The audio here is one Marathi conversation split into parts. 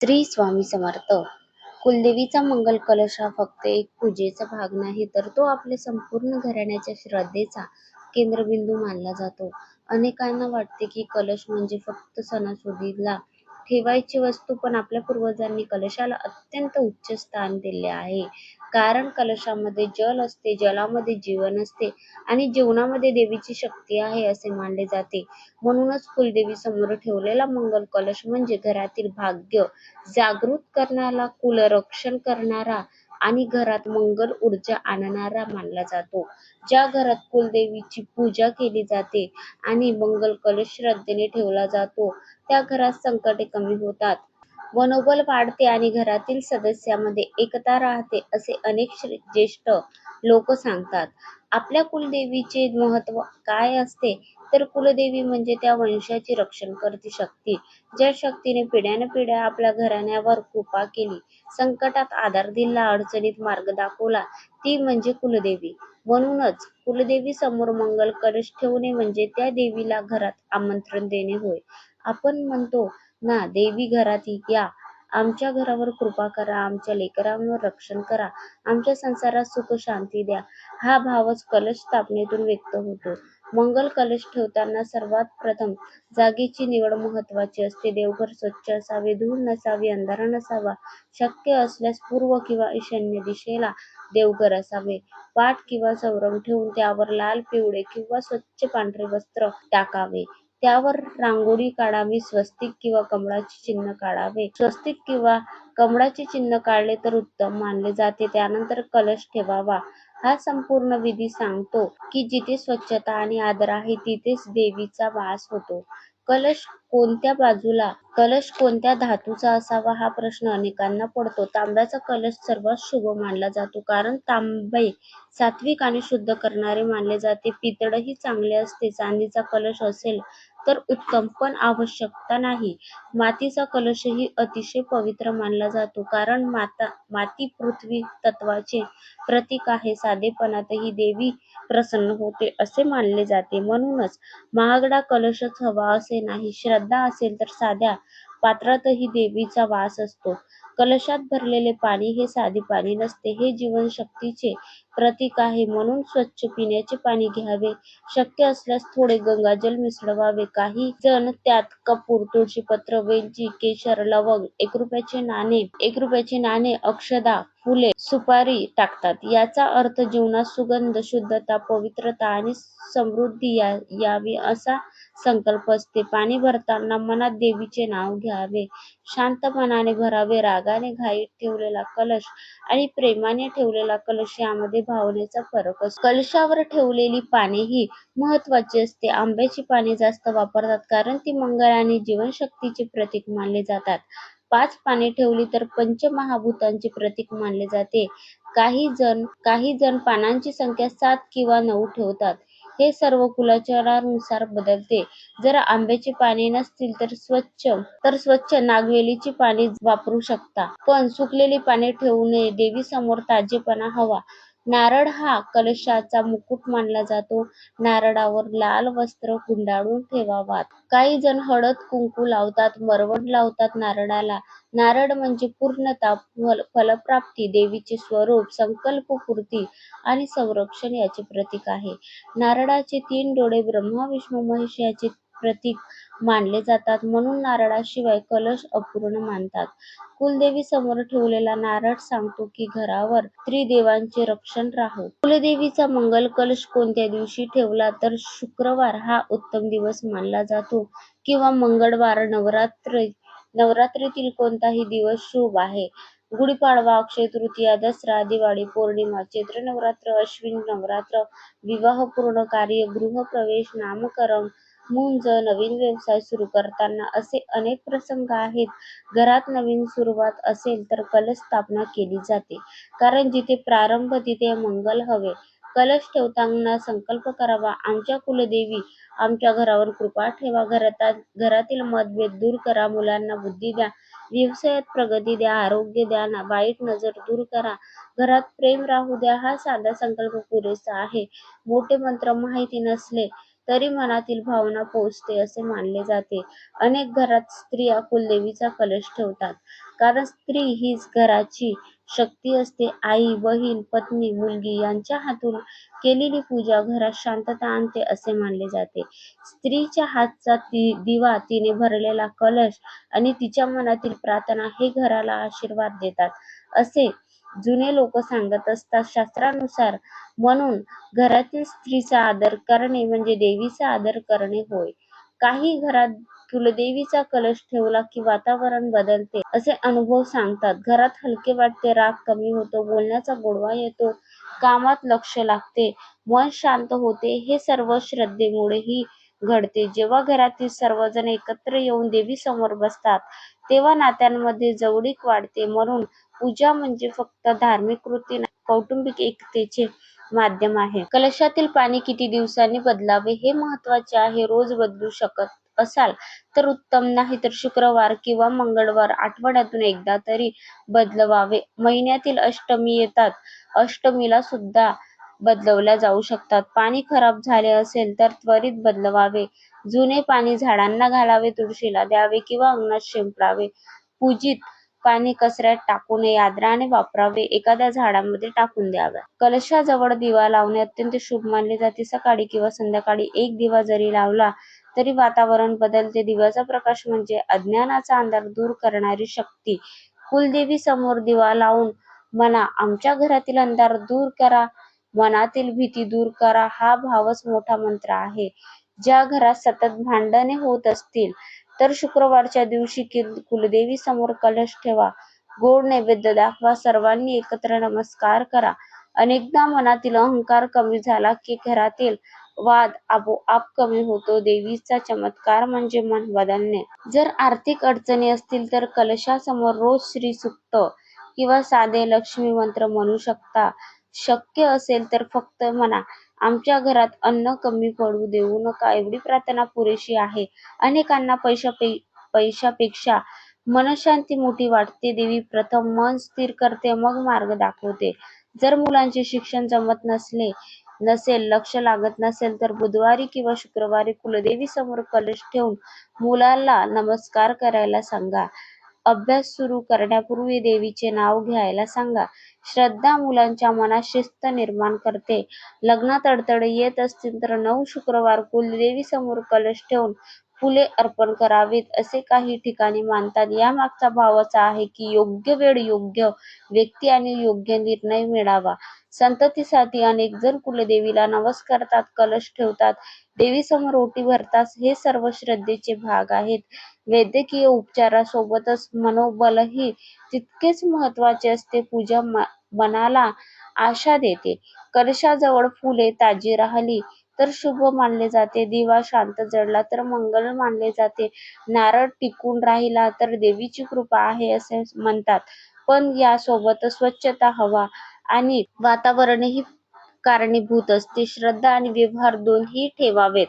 श्री स्वामी समर्थ. कुलदेवीचा मंगल कलश हा फक्त एक पूजेचा भाग नाही, तर तो आपल्या संपूर्ण घराण्याच्या श्रद्धेचा केंद्रबिंदू मानला जातो. अनेकांना वाटते की कलश म्हणजे फक्त सणासुदीला ठेवायची वस्तू, पण आपल्या पूर्वजांनी कलशाला अत्यंत उच्च स्थान दिले आहे. कारण कलशामध्ये जल असते, जलामध्ये जीवन असते आणि जीवनामध्ये देवीची शक्ती आहे असे मानले जाते. म्हणूनच कुलदेवी समोर ठेवलेला मंगल कलश म्हणजे घरातील भाग्य जागृत करणारा, कुलरक्षण करणारा आणि घरात मंगल ऊर्जा आणणारा मानला जातो. ज्या घरात कुलदेवीची पूजा केली जाते आणि मंगल कलश श्रद्धेने ठेवला जातो, त्या घरात संकटे कमी होतात, मनोबल वाढते आणि घरातील सदस्यांमध्ये एकता राहते असे अनेक ज्येष्ठ लोक सांगतात. आपल्या कुलदेवीचे महत्व काय असते, तर कुलदेवी म्हणजे त्या वंशाचे रक्षण करते शक्ती, ज्या शक्तीने पिढ्यानपिढ्या आपल्या घराण्यावर कृपा केली, संकटात आधार दिला, अडचणीत मार्ग दाखवला, ती म्हणजे कुलदेवी. म्हणूनच कुलदेवी समोर मंगल कलश ठेवणे म्हणजे त्या देवीला घरात आमंत्रण देणे होय. आपण म्हणतो ना, देवी घरात या, आमच्या घरावर कृपा करा, आमच्या लेकरांवर रक्षण करा, आमच्या संसारात सुख शांती द्या. हा भावच कलश स्थापनेतून व्यक्त होतो. मंगल कलश ठेवताना सर्वात प्रथम जागेची निवड महत्वाची असते. देवघर स्वच्छ असावे, धूळ नसावी, अंधारा नसावा. शक्य असल्यास पूर्व किंवा ईशान्य दिशेला देवघर असावे. पाट किंवा चौरंग ठेवून त्यावर लाल, पिवळे किंवा स्वच्छ पांढरे वस्त्र टाकावे. त्यावर रांगोळी काढावी. स्वस्तिक किंवा कमळाचे चिन्ह काढावे. स्वस्तिक किंवा कमळाचे चिन्ह काढले तर उत्तम मानले जाते. त्यानंतर कलश ठेवावा. हा संपूर्ण विधी सांगतो की जिथे स्वच्छता आणि आदर आहे, तिथेच देवीचा वास होतो. कलश कोणत्या धातूचा असावा हा प्रश्न अनेकांना पडतो. तांब्याचा कलश सर्वात शुभ मानला जातो, कारण तांबे सात्विक आणि शुद्ध करणारे मानले जाते. पितळही चांगले असते. चांदीचा कलश असेल तर उत्तम, पण आवश्यकता नाही. मातीचा कलशही अतिशय पवित्र मानला जातो, कारण माती पृथ्वी तत्वाचे प्रतीक आहे. साधेपणातही देवी प्रसन्न होते असे मानले जाते. म्हणूनच महागडा कलशच हवा असे नाही. श्रद्धा असेल तर साध्या पात्रातही देवीचा वास असतो. कलशात भरलेले पाणी हे साधे पाणी नसते, हे जीवनशक्तीचे प्रतीक आहे. म्हणून स्वच्छ पिण्याचे पाणी घ्यावे. शक्य असल्यास थोडे गंगाजल मिसळवावे. काही जण त्यात कपूर, तुळशीपत्र, वेलची, केशर, लवंग, 1 रुपयाचे नाणे, अक्षदा, फुले, सुपारी टाकतात. याचा अर्थ जीवनात सुगंध, शुद्धता, पवित्रता आणि समृद्धी यावी असा संकल्प असते. पाणी भरताना मनात देवीचे नाव घ्यावे. शांत मनाने भरावे. रागाने घाईत ठेवलेला कलश आणि प्रेमाने ठेवलेला कलश यामध्ये भावनेचा फरक असतो. कलशावर ठेवलेली पाने ही महत्वाची असते. आंब्याची पाने जास्त वापरतात, कारण ती मंगळ आणि जीवनशक्तीचे प्रतीक मानले जातात. 5 पाने ठेवली तर पंचमहाभूतांचे प्रतीक मानले जाते. काही जण पानांची संख्या 7 किंवा 9 ठेवतात. हे सर्व कुलाचारानुसार बदलते. जर आंब्याची पाने नसतील तर स्वच्छ नागवेलीची पाने वापरू शकता, पण सुकलेली पाने ठेवू नये. देवीसमोर ताजेपणा हवा. नारळ हा कलशाचा मुकुट मानला जातो. नारळावर लाल वस्त्र गुंडाळून ठेवावात. काही जण हळद कुंकू लावतात, मरवण लावतात नारळाला. नारळ म्हणजे पूर्णता, फलप्राप्ती, देवीचे स्वरूप, संकल्पपूर्ती आणि संरक्षण याचे प्रतीक आहे. नारळाचे 3 डोळे ब्रह्मा, विष्णू, महेश याचे प्रतीक मानले जातात. म्हणून नारळाशिवाय कलश अपूर्ण मानतात. कुलदेवी समोर ठेवलेला नारळ सांगतो की घरावर त्रिदेवांचे रक्षण राहो. कुलदेवीचा मंगल कलश कोणत्या दिवशी ठेवला तर शुक्रवार हा उत्तम दिवस मानला जातो, किंवा मंगळवार. नवरात्रीतील कोणताही दिवस शुभ आहे. गुढीपाडवा, अक्षय तृतीया, दसरा, दिवाळी, पौर्णिमा, चैत्र नवरात्र, अश्विन नवरात्र, विवाहपूर्ण कार्य, गृहप्रवेश, नामकरण, मुंज, नवीन व्यवसाय सुरू करताना असे अनेक प्रसंग आहेत. घरात नवीन सुरुवात असेल तर कलश स्थापना केली जाते, कारण जिथे प्रारंभ तिथे मंगल हवे. कलश ठेवताना संकल्प करावा, आमच्या कुलदेवी आमच्या घरावर कृपा ठेवा. घरातील मतभेद दूर करा. मुलांना बुद्धी द्या. व्यवसायात प्रगती द्या. आरोग्य द्या. वाईट नजर दूर करा. घरात प्रेम राहू द्या. हा साधा संकल्प पुरेसा आहे. मोठे मंत्र माहिती नसले तरी मनातील भावना पोचते असे मानले जाते. अनेक घरात स्त्रिया कुलदेवीचा कलश ठेवतात, कारण स्त्री हीच घराची शक्ती असते. आई, बहीण, पत्नी, मुलगी यांच्या हातून केलेली पूजा घरात शांतता आणते असे मानले जाते. स्त्रीच्या हातचा दिवा, तिने भरलेला कलश आणि तिच्या मनातील प्रार्थना हे घराला आशीर्वाद देतात असे जुने लोक सांगत असतात. शास्त्रानुसार म्हणून घरातील स्त्रीचा आदर करणे म्हणजे देवीचा आदर करणे होय. काही घरात कुलदेवीचा कलश ठेवला की वातावरण बदलते असे अनुभव सांगतात. घरात हलके वाटते, राग कमी होतो, बोलण्याचा गोडवा येतो, कामात लक्ष लागते, मन शांत होते. हे सर्व श्रद्धेमुळेही घडते. जेव्हा घरातील सर्वजण एकत्र येऊन देवीसमोर बसतात तेव्हा नात्यांमध्ये जवळीक वाढते. म्हणून पूजा म्हणजे फक्त धार्मिक कृती नाही, कौटुंबिक एकतेचे माध्यम आहे. कलशातील पाणी किती दिवसांनी बदलावे हे महत्त्वाचे आहे. रोज बदलू शकत असाल तर उत्तम, नाही तर शुक्रवार किंवा मंगळवार आठवड्यातून एकदा तरी बदलवावे. महिन्यातील अष्टमी येतात, अष्टमीला सुद्धा बदलवल्या जाऊ शकतात. पाणी खराब झाले असेल तर त्वरित बदलवावे. जुने पाणी झाडांना घालावे, तुळशीला द्यावे किंवा अंगणात शिंपडावे. पूजित पाणी कचऱ्यात टाकू नये, आदराने वापरावे, एखाद्या झाडामध्ये टाकून द्यावे. कलशाजवळ दिवा लावणे अत्यंत शुभ मानले जाते. सकाळी किंवा संध्याकाळी एक दिवा जरी लावला तरी वातावरण बदलते. दिव्याचा प्रकाश म्हणजे अज्ञानाचा अंधार दूर करणारी शक्ती. कुलदेवी समोर दिवा लावून म्हणा, आमच्या घरातील अंधार दूर करा, मनातील भीती दूर करा. हा भावच मोठा मंत्र आहे. ज्या घरात सतत भांडणे होत असतील तर शुक्रवारच्या दिवशी कुलदेवी समोर कलश ठेवा, गोड नैवेद्य दाखवा, सर्वांनी एकत्र नमस्कार करा. अनेकदा मनातील अहंकार कमी झाला की घरातील वाद आपोआप कमी होतो. देवीचा चमत्कार म्हणजे मन बदलणे. जर आर्थिक अडचणी असतील तर कलशासमोर रोज श्री सुक्त किंवा साधे लक्ष्मी मंत्र म्हणू शकता. शक्य असेल तर फक्त म्हणा, आमच्या घरात अन्न कमी पडू देऊ नका. एवढी प्रार्थना पुरेशी आहे. अनेकांना पैशापेक्षा मनशांती मोठी वाटते. देवी प्रथम मन स्थिर करते, मग मार्ग दाखवते. जर मुलांचे शिक्षण जमत नसेल, लक्ष लागत नसेल तर बुधवारी किंवा शुक्रवारी कुलदेवी समोर कलश ठेवून मुलाला नमस्कार करायला सांगा. अभ्यास सुरू करण्यापूर्वी देवीचे नाव घ्यायला सांगा. श्रद्धा मुलांच्या मनात शिस्त निर्माण करते. लग्नात अडथळे येत असतील तर 9 शुक्रवार कुलदेवी समोर कलश ठेवून फुले अर्पण करावीत असे काही ठिकाणी मानतात. यामागचा भाव असा आहे की योग्य वेळ, योग्य व्यक्ती आणि योग्य निर्णय मिळावा. संततीसाठी अनेक जण कुलदेवीला नमस्कारतात, कलश ठेवतात, देवीसमोर ओटी भरतात. हे सर्व श्रद्धेचे भाग आहेत. वैद्यकीय उपचारासोबतच मनोबलही तितकेच महत्त्वाचे असते. पूजा मनाला आशा देते. कलशाजवळ फुले ताजी राहिली तर शुभ मानले जाते. दिवा शांत जळला तर मंगल मानले जाते. नारळ टिकून राहिला तर देवीची कृपा आहे असे म्हणतात. पण यासोबतच स्वच्छता, हवा आणि वातावरणही कारणीभूत असते. श्रद्धा आणि व्यवहार दोन्ही ठेवावेत.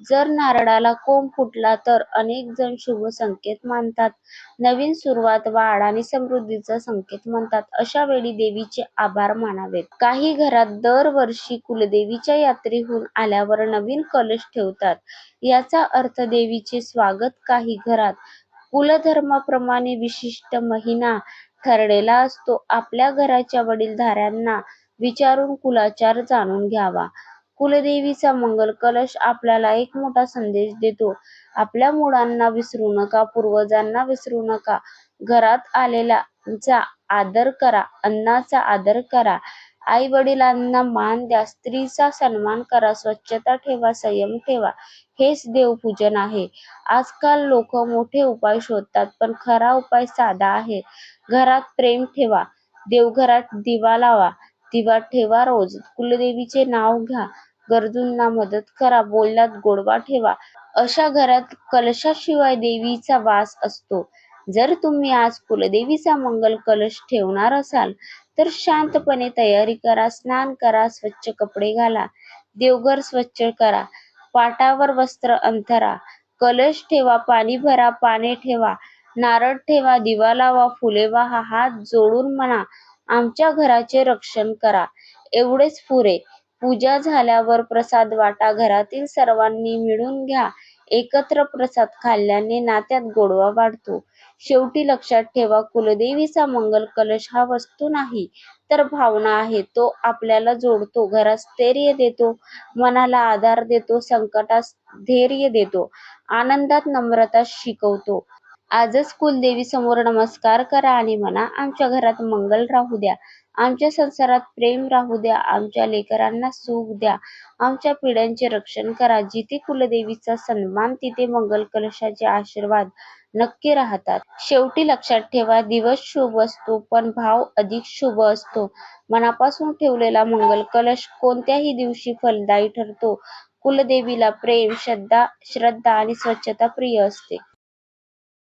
जर नारळाला कोंब फुटला तर अनेक जण शुभ संकेत मानतात. नवीन सुरुवात, वाढ आणि समृद्धीचा संकेत म्हणतात. अशा वेळी देवीचे आभार मानावेत. काही घरात दरवर्षी कुलदेवीच्या यात्रेहून आल्यावर नवीन कलश ठेवतात. याचा अर्थ देवीचे स्वागत. काही घरात कुलधर्माप्रमाणे विशिष्ट महिना ठरलेला असतो. आपल्या घराच्या वडीलधाऱ्यांना विचारून कुलाचार जाणून घ्यावा. कुलदेवीचा मंगल कलश आपल्याला एक मोठा संदेश देतो. आपल्या मुळांना विसरू नका, पूर्वजांना विसरू नका. घरात आलेल्यांचा आदर करा, अन्नाचा आदर करा, आई वडिलांना मान द्या, स्त्रीचा सन्मान करा, स्वच्छता ठेवा, संयम ठेवा. हेच देवपूजन आहे. आजकाल लोक मोठे उपाय शोधतात, पण खरा उपाय साधा आहे. घरात प्रेम ठेवा, देवघरात दिवा लावा, दिवा ठेवा रोज, कुलदेवीचे नाव घ्या, गरजूंना मदत करा, बोलण्यात गोडवा ठेवा. अशा घरात कलशाशिवाय देवीचा वास असतो. जर तुम्ही आज कुलदेवीचा मंगल कलश ठेवणार असाल तर शांतपणे तयारी करा. स्नान करा, स्वच्छ कपडे घाला, देवघर स्वच्छ करा, पाटावर वस्त्र अंथरा, कलश ठेवा, पाणी भरा, पाने ठेवा, नारळ ठेवा, दिवा लावा, फुले वाहा, हात जोडून म्हणा, आमच्या घराचे रक्षण करा. एवढेच पुरे. पूजा झाल्यावर प्रसाद वाटा, घरातील सर्वांनी मिळून घ्या. एकत्र प्रसाद खाल्ल्याने नात्यात गोडवा वाढतो. शेवटी लक्षात ठेवा, कुलदेवीचा मंगल कलश हा वस्तू नाही, तर भावना आहे. तो आपल्याला जोडतो, घरात स्थैर्य देतो, मनाला आधार देतो, संकटात धैर्य देतो, आनंदात नम्रता शिकवतो. आजच कुलदेवीसमोर नमस्कार करा आणि म्हणा, आमच्या घरात मंगल राहू द्या, आमच्या संसारात प्रेम राहू द्या, आमच्या लेकरांना सुख द्या, आमच्या पिढ्यांचे रक्षण करा. जिथे कुलदेवीचा सन्मान तिथे मंगल कलशाचे आशीर्वाद नक्की राहतात. शेवटी लक्षात ठेवा, दिवस शुभ असतो पण भाव अधिक शुभ असतो. मनापासून ठेवलेला मंगल कलश कोणत्याही दिवशी फलदायी ठरतो. कुलदेवीला प्रेम, श्रद्धा आणि स्वच्छता प्रिय असते.